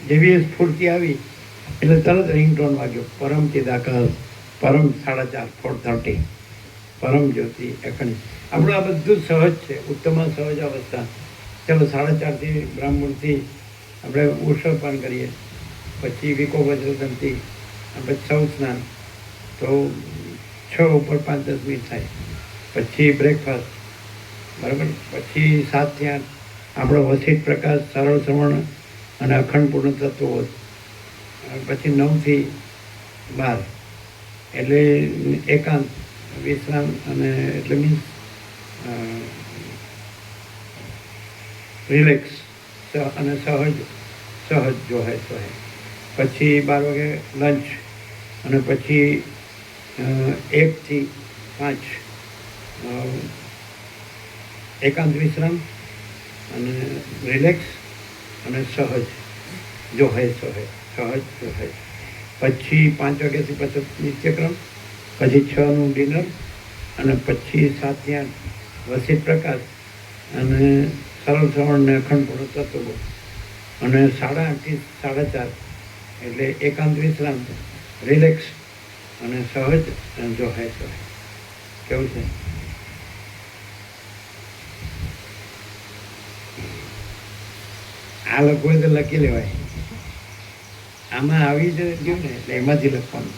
જેવી એ સ્ફૂર્તિ આવી એટલે તરત રિંગટોન વાગ્યો, પરમ ચિદાકાશ, પરમ 4:30 4:30, પરમ જ્યોતિ અખંડ. આપણું આ બધું સહજ છે, ઉત્તમ સહજ અવસ્થા. ચલો 4:30થી બ્રાહ્મણથી આપણે ઉષપાન કરીએ, પછી વિકો વજ્રતંતી, પછી સૌ સ્નાન, તો 6 ઉપર 5-10 મિનિટ થાય, પછી બ્રેકફાસ્ટ, બરાબર. પછી 7થી 8 આપણો વસિત પ્રકાશ, સરળ શ્રવણ અને અખંડ પૂર્ણ તત્વો. પછી 9થી 12 એટલે એકાંત વિશ્રામ, અને એટલે મીન્સ રિલેક્સ અને સહજ જો હે તો હે. પછી 12 વાગે લંચ, અને પછી 1થી 5 એકાંત વિશ્રામ અને રિલેક્સ અને સહજ જો હે સો હે, સહજ જો હે. પછી 5 વાગ્યાથી પછી નિત્યક્રમ, પછી 6નું ડિનર, અને પછી 7થી 8 વસિત પ્રકાશ અને સરળ શ્રવણ ને અખંડ પૂર્ણ તત્વો, અને 8:30થી 4:30 એટલે એકાંત વિશ્રામ, રિલેક્સ અને સહજ જો હે સો હે. કેવું છે? આ લખવું તો લખી લેવાય, આમાં આવી જ ગયું ને એટલે એમાંથી લખવાનું.